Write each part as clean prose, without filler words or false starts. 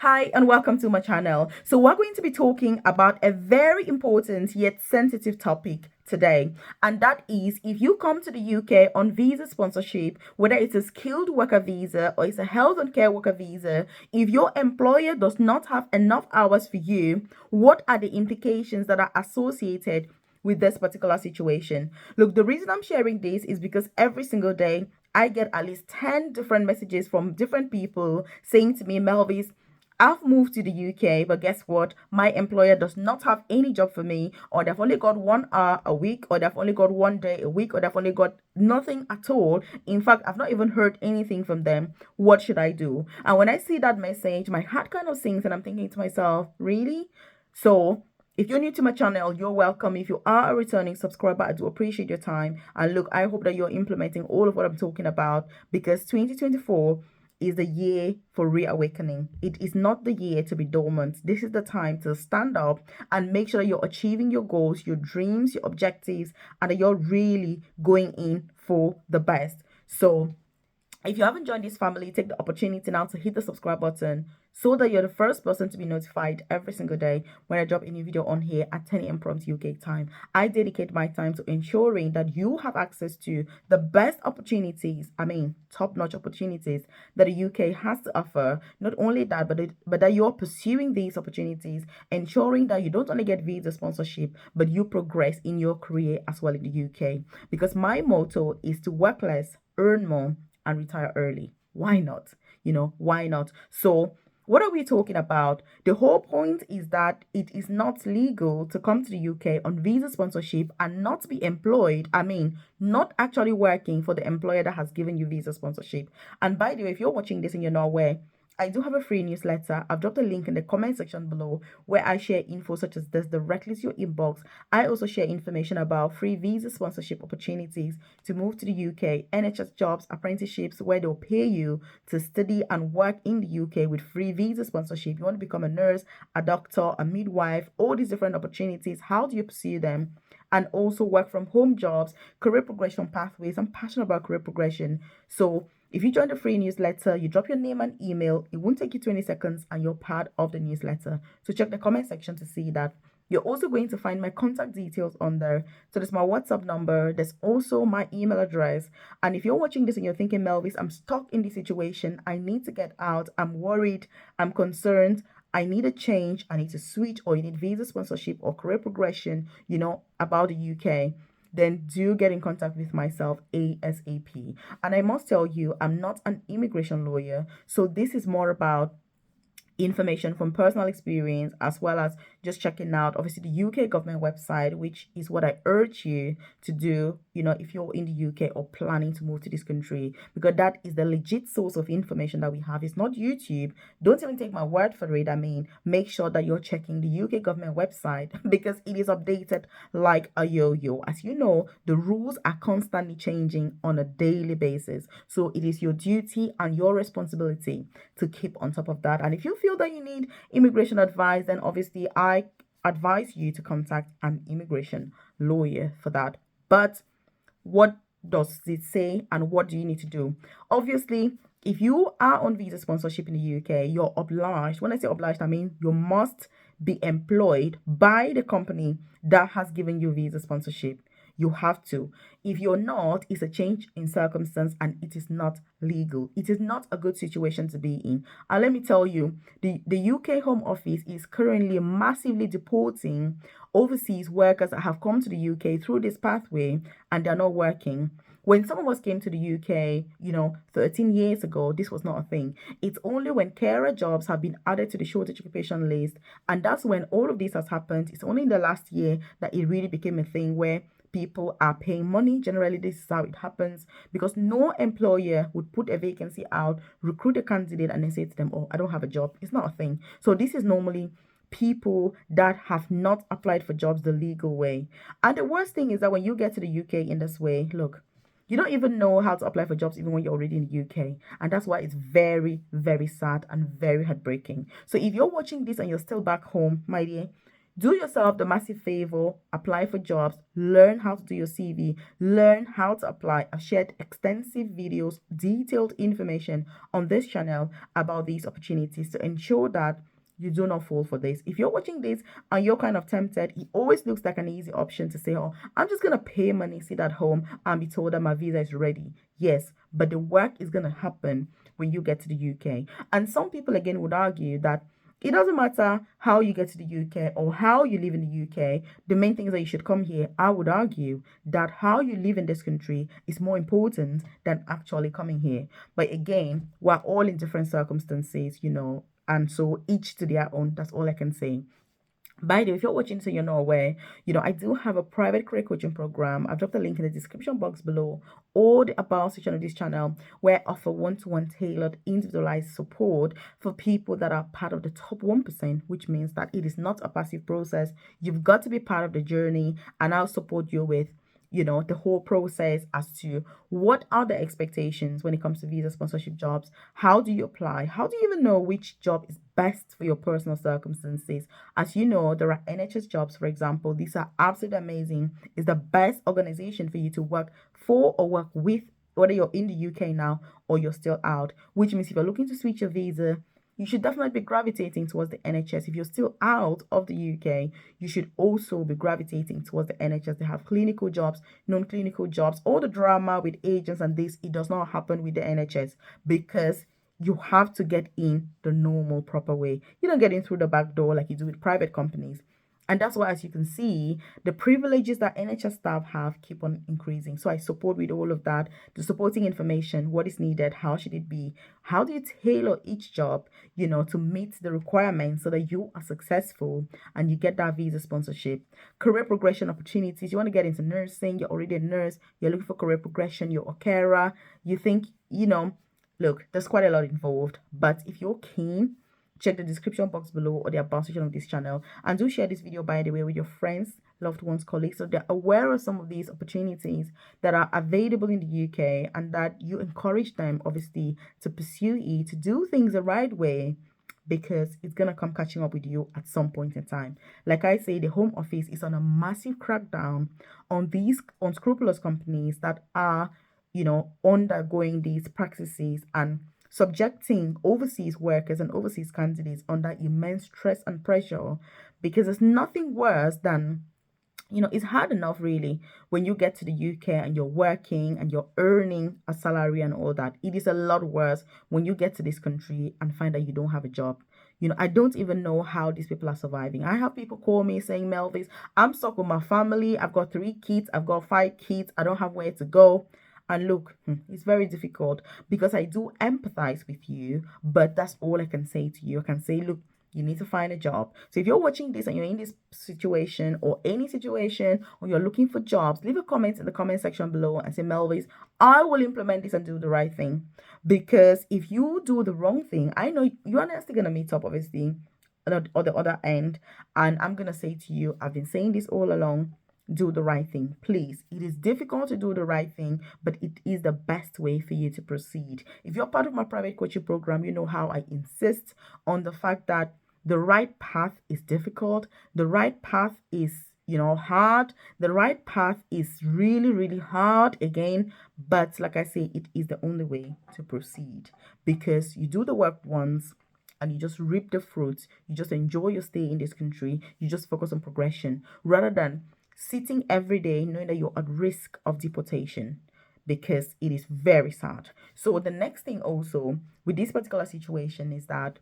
Hi and welcome to my channel. So we're going to be talking about a very important yet sensitive topic today, and that is if you come to the UK on visa sponsorship, whether it's a skilled worker visa or it's a health and care worker visa, if your employer does not have enough hours for you, what are the implications that are associated with this particular situation? Look, the reason I'm sharing this is because every single day I get at least 10 different messages from different people saying to me, Melvis, I've moved to the UK, but guess what? My employer does not have any job for me, or they've only got 1 hour a week, or they've only got 1 day a week, or they've only got nothing at all. In fact, I've not even heard anything from them. What should I do? And when I see that message, my heart kind of sinks, and I'm thinking to myself, really? So, if you're new to my channel, you're welcome. If you are a returning subscriber, I do appreciate your time. And look, I hope that you're implementing all of what I'm talking about, because 2024 is the year for reawakening. It is not the year to be dormant. This is the time to stand up and make sure that you're achieving your goals, your dreams, your objectives, and that you're really going in for the best. So if you haven't joined this family, take the opportunity now to hit the subscribe button so that you're the first person to be notified every single day when I drop a new video on here at 10 a.m. prompt UK time. I dedicate my time to ensuring that you have access to the best opportunities, top-notch opportunities that the UK has to offer. Not only that, but that you're pursuing these opportunities, ensuring that you don't only get visa sponsorship, but you progress in your career as well in the UK. Because my motto is to work less, earn more, and retire early. Why not? Why not? So, what are we talking about? The whole point is that it is not legal to come to the UK on visa sponsorship and not be employed. Not actually working for the employer that has given you visa sponsorship. And by the way, if you're watching this and you're not aware, I do have a free newsletter. I've dropped a link in the comment section below where I share info such as this directly to your inbox. I also share information about free visa sponsorship opportunities to move to the UK, NHS jobs, apprenticeships where they'll pay you to study and work in the UK with free visa sponsorship. You want to become a nurse, a doctor, a midwife, all these different opportunities. How do you pursue them? And also work from home jobs, career progression pathways. I'm passionate about career progression. So if you join the free newsletter, you drop your name and email, it won't take you 20 seconds and you're part of the newsletter. So check the comment section to see that. You're also going to find my contact details on there. So there's my WhatsApp number. There's also my email address. And if you're watching this and you're thinking, Melvis, I'm stuck in this situation. I need to get out. I'm worried. I'm concerned. I need a change. I need to switch, or you need visa sponsorship or career progression, about the UK, then do get in contact with myself ASAP. And I must tell you, I'm not an immigration lawyer. So this is more about information from personal experience, as well as just checking out obviously the UK government website, which is what I urge you to do, if you're in the UK or planning to move to this country, because that is the legit source of information that we have. It's not YouTube. Don't even take my word for it. Make sure that you're checking the UK government website because it is updated like a yo-yo. As you know, the rules are constantly changing on a daily basis, so it is your duty and your responsibility to keep on top of that. And if you feel that you need immigration advice, then obviously I advise you to contact an immigration lawyer for that. But what does it say and what do you need to do? Obviously, if you are on visa sponsorship in the UK, you're obliged. When I say obliged, I mean you must be employed by the company that has given you visa sponsorship. You have to. If you're not, it's a change in circumstance and it is not legal. It is not a good situation to be in. And let me tell you, the UK Home Office is currently massively deporting overseas workers that have come to the UK through this pathway and they're not working. When some of us came to the UK, 13 years ago, this was not a thing. It's only when carer jobs have been added to the shortage occupation list, and that's when all of this has happened. It's only in the last year that it really became a thing where people are paying money. Generally, this is how it happens, because no employer would put a vacancy out, recruit a candidate, and then say to them, oh, I don't have a job. It's not a thing. So this is normally people that have not applied for jobs the legal way. And the worst thing is that when you get to the UK in this way, look, you don't even know how to apply for jobs even when you're already in the UK. And that's why it's very, very sad and very heartbreaking. So if you're watching this and you're still back home, my dear, Do yourself the massive favor, apply for jobs, learn how to do your CV, learn how to apply. I've shared extensive videos, detailed information on this channel about these opportunities to ensure that you do not fall for this. If you're watching this and you're kind of tempted, it always looks like an easy option to say, oh, I'm just going to pay money, sit at home, and be told that my visa is ready. Yes, but the work is going to happen when you get to the UK. And some people, again, would argue that it doesn't matter how you get to the UK or how you live in the UK. The main thing is that you should come here. I would argue that how you live in this country is more important than actually coming here. But again, we're all in different circumstances, and so each to their own. That's all I can say. By the way, if you're watching so you're not aware, I do have a private career coaching program. I've dropped a link in the description box below or the about section of this channel where I offer one-to-one tailored individualized support for people that are part of the top 1%, which means that it is not a passive process. You've got to be part of the journey, and I'll support you with the whole process as to what are the expectations when it comes to visa sponsorship jobs. How do you apply? How do you even know which job is best for your personal circumstances? As you know, there are NHS jobs, for example. These are absolutely amazing. It's the best organization for you to work for or work with, whether you're in the UK now or you're still out, which means if you're looking to switch your visa, you should definitely be gravitating towards the NHS. If you're still out of the UK, you should also be gravitating towards the NHS. They have clinical jobs, non-clinical jobs. All the drama with agents and this, it does not happen with the NHS because you have to get in the normal, proper way. You don't get in through the back door like you do with private companies. And that's why, as you can see, the privileges that NHS staff have keep on increasing. So I support with all of that, the supporting information, what is needed, how should it be, how do you tailor each job, to meet the requirements so that you are successful and you get that visa sponsorship. Career progression opportunities. You want to get into nursing, you're already a nurse, you're looking for career progression, you're a carer, you think, look, there's quite a lot involved. But if you're keen, check the description box below or the about section of this channel, and do share this video, by the way, with your friends, loved ones, colleagues, so they're aware of some of these opportunities that are available in the UK, and that you encourage them obviously to pursue it, to do things the right way, because it's gonna come catching up with you at some point in time. Like I say, the Home Office is on a massive crackdown on these unscrupulous companies that are undergoing these practices and subjecting overseas workers and overseas candidates under immense stress and pressure, because there's nothing worse than, it's hard enough really when you get to the UK and you're working and you're earning a salary and all that. It is a lot worse when you get to this country and find that you don't have a job. I don't even know how these people are surviving. I have people call me saying, Melvis, I'm stuck with my family. I've got 3 kids. I've got 5 kids. I don't have where to go. And look, it's very difficult because I do empathize with you, but that's all I can say to you. I can say, look, you need to find a job. So if you're watching this and you're in this situation or any situation, or you're looking for jobs, leave a comment in the comment section below and say, Melvis, I will implement this and do the right thing. Because if you do the wrong thing, I know you're not still going to meet up, obviously, or the other end. And I'm going to say to you, I've been saying this all along, do the right thing, please. It is difficult to do the right thing, but it is the best way for you to proceed. If you're part of my private coaching program, you know how I insist on the fact that the right path is difficult. The right path is, hard. The right path is really, really hard again. But like I say, it is the only way to proceed, because you do the work once and you just reap the fruits. You just enjoy your stay in this country. You just focus on progression rather than sitting every day knowing that you're at risk of deportation, because it is very sad. So the next thing also with this particular situation is that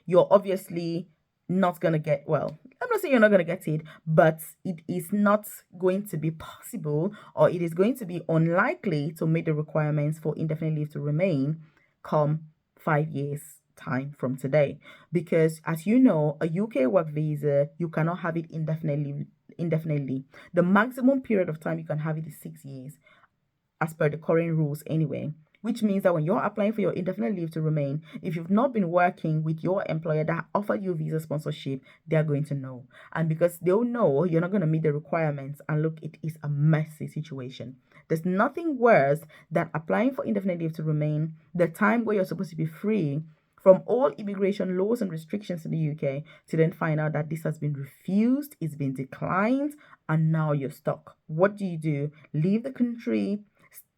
you're obviously not gonna get, well, I'm not saying you're not gonna get it, but it is not going to be possible, or it is going to be unlikely to meet the requirements for indefinite leave to remain come 5 years time from today. Because as you know, a UK work visa, you cannot have it indefinitely. The maximum period of time you can have it is 6 years, as per the current rules anyway. Which means that when you're applying for your indefinite leave to remain, if you've not been working with your employer that offered you visa sponsorship, they're going to know. And because they'll know you're not going to meet the requirements, and look, it is a messy situation. There's nothing worse than applying for indefinite leave to remain, the time where you're supposed to be free from all immigration laws and restrictions in the UK to then find out that this has been refused, it's been declined, and now you're stuck. What do? Leave the country?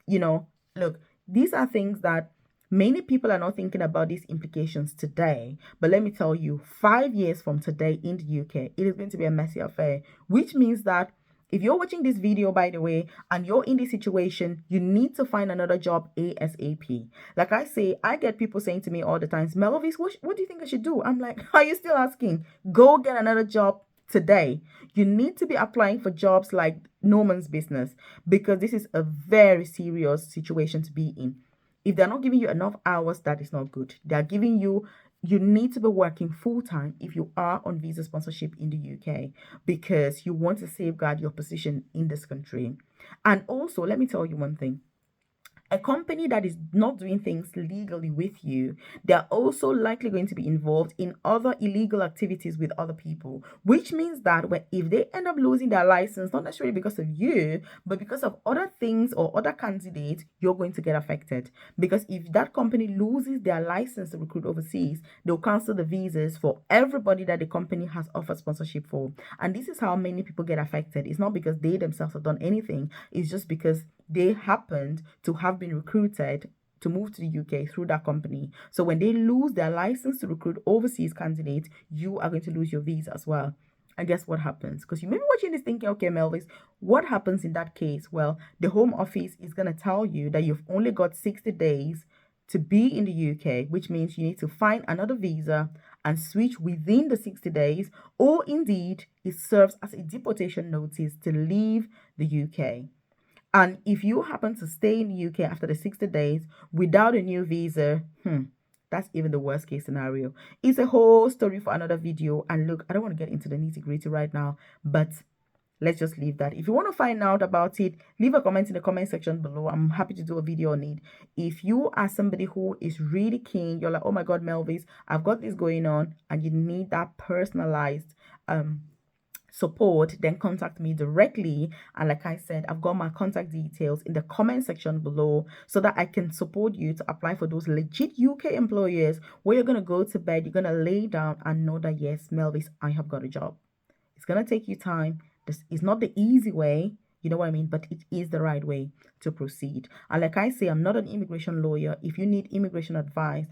You know, look, these are things that many people are not thinking about these implications today. But let me tell you, 5 years from today in the UK, it is going to be a messy affair, which means that if you're watching this video, by the way, and you're in this situation, you need to find another job ASAP. Like I say, I get people saying to me all the time, Melvis, what do you think I should do? I'm like, are you still asking? Go get another job today. You need to be applying for jobs like Norman's business, because this is a very serious situation to be in. If they're not giving you enough hours, that is not good. They're giving you need to be working full time if you are on visa sponsorship in the UK, because you want to safeguard your position in this country. And also, let me tell you one thing. A company that is not doing things legally with you, they're also likely going to be involved in other illegal activities with other people, which means that if they end up losing their license, not necessarily because of you, but because of other things or other candidates, you're going to get affected. Because if that company loses their license to recruit overseas, they'll cancel the visas for everybody that the company has offered sponsorship for. And this is how many people get affected. It's not because they themselves have done anything, it's just because they happened to have been recruited to move to the UK through that company. So when they lose their license to recruit overseas candidates, you are going to lose your visa as well. And guess what happens? Because you may be watching this thinking, okay, Melvis, what happens in that case? Well, the Home Office is going to tell you that you've only got 60 days to be in the UK, which means you need to find another visa and switch within the 60 days, or indeed, it serves as a deportation notice to leave the UK. And if you happen to stay in the UK after the 60 days without a new visa, that's even the worst case scenario. It's a whole story for another video. And look, I don't want to get into the nitty-gritty right now, but let's just leave that. If you want to find out about it, leave a comment in the comment section below. I'm happy to do a video on it. If you are somebody who is really keen, you're like, oh my God, Melvis, I've got this going on, and you need that personalized support, then contact me directly. And like I said, I've got my contact details in the comment section below, so that I can support you to apply for those legit UK employers where you're going to go to bed, you're going to lay down and know that, yes, Melvis, I have got a job. It's going to take you time. This is not the easy way, you know what I mean, but it is the right way to proceed. And like I say, I'm not an immigration lawyer. If you need immigration advice,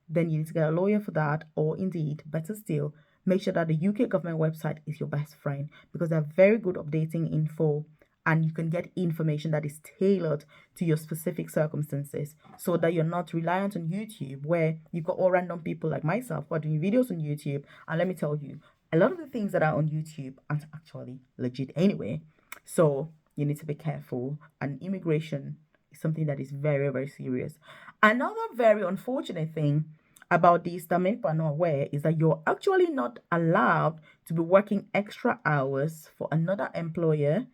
then you need to get a lawyer for that, or indeed, better still, make sure that the UK government website is your best friend, because they're very good updating info, and you can get information that is tailored to your specific circumstances, so that you're not reliant on YouTube, where you've got all random people like myself who are doing videos on YouTube. And let me tell you, a lot of the things that are on YouTube aren't actually legit anyway. So you need to be careful. And immigration is something that is very, very serious. Another very unfortunate thing about this that many people are not aware is that you're actually not allowed to be working extra hours for another employer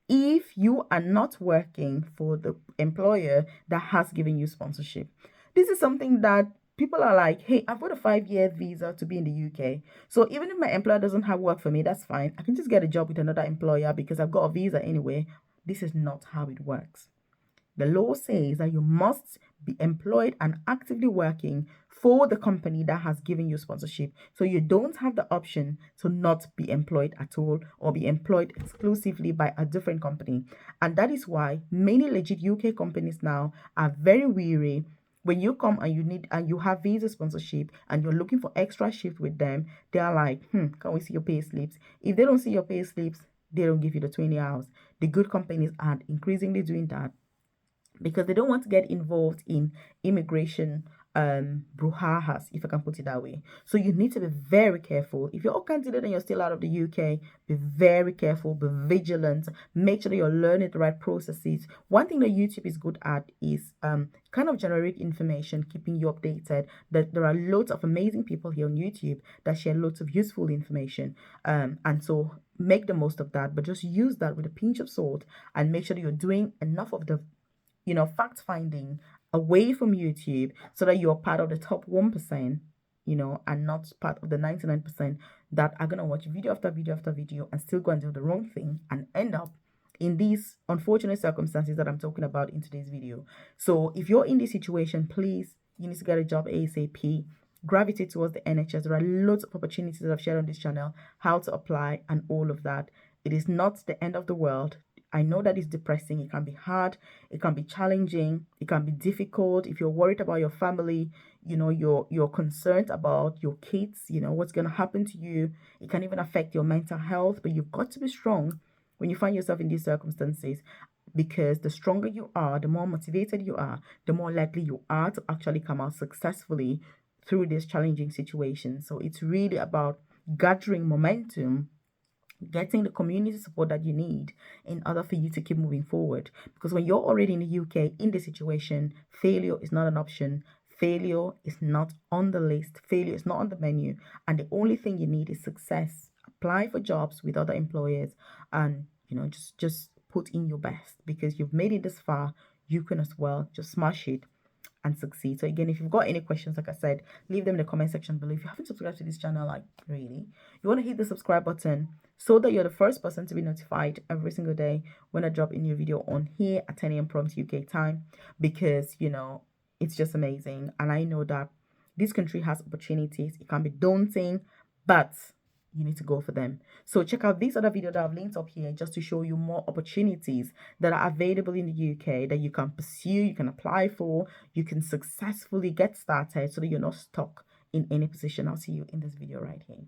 if you are not working for the employer that has given you sponsorship. This is something that people are like, hey, I've got a 5-year visa to be in the UK. So even if my employer doesn't have work for me, that's fine. I can just get a job with another employer because I've got a visa anyway. This is not how it works. The law says that you must be employed and actively working for the company that has given you sponsorship. So you don't have the option to not be employed at all, or be employed exclusively by a different company. And that is why many legit UK companies now are very weary. When you come and you have visa sponsorship and you're looking for extra shift with them, they are like, can we see your pay slips? If they don't see your pay slips, they don't give you the 20 hours. The good companies are increasingly doing that, because they don't want to get involved in immigration brouhahas, if I can put it that way. So you need to be very careful. If you're a candidate and you're still out of the UK, be very careful, be vigilant, make sure that you're learning the right processes. One thing that YouTube is good at is kind of generic information, keeping you updated. That there are loads of amazing people here on YouTube that share loads of useful information, and so make the most of that, but just use that with a pinch of salt, and make sure that you're doing enough of the fact finding away from YouTube, so that you're part of the top 1%, and not part of the 99% that are going to watch video after video after video and still go and do the wrong thing and end up in these unfortunate circumstances that I'm talking about in today's video. So if you're in this situation, please, you need to get a job ASAP. You need to find another job. If you need to get a job with another employer, that's fine. I can just get a job with another employer because I've got a visa anyway. This is not how it works. The law says that you must be employed and actively working for the company that has given you sponsorship. So you don't have the option to not be employed at all, or be employed exclusively by a different company. And that is why many people are not aware. So if you're in this situation, please, you need to get a job ASAP. gravitate towards the NHS. There are loads of opportunities that I've shared on this channel, how to apply and all of that. It is not the end of the world. I know that it's depressing. It can be hard. It can be challenging. It can be difficult. If you're worried about your family, you're concerned about your kids, what's going to happen to you. It can even affect your mental health, but you've got to be strong when you find yourself in these circumstances, because the stronger you are, the more motivated you are, the more likely you are to actually come out successfully through this challenging situation. So it's really about gathering momentum, getting the community support that you need in order for you to keep moving forward. Because when you're already in the UK in this situation, failure is not an option. Failure is not on the list. Failure is not on the menu. And the only thing you need is success. Apply for jobs with other employers and, just put in your best, because you've made it this far. You can as well. Just smash it and succeed. So again, if you've got any questions, like I said, leave them in the comment section below. If you haven't subscribed to this channel, like really, you want to hit the subscribe button so that you're the first person to be notified every single day when I drop a new video on here at 10 a.m. prompt UK time, because it's just amazing. And I know that this country has opportunities. It can be daunting, but you need to go for them. So check out these other videos that I've linked up here just to show you more opportunities that are available in the UK that you can pursue, you can apply for, you can successfully get started so that you're not stuck in any position. I'll see you in this video right here.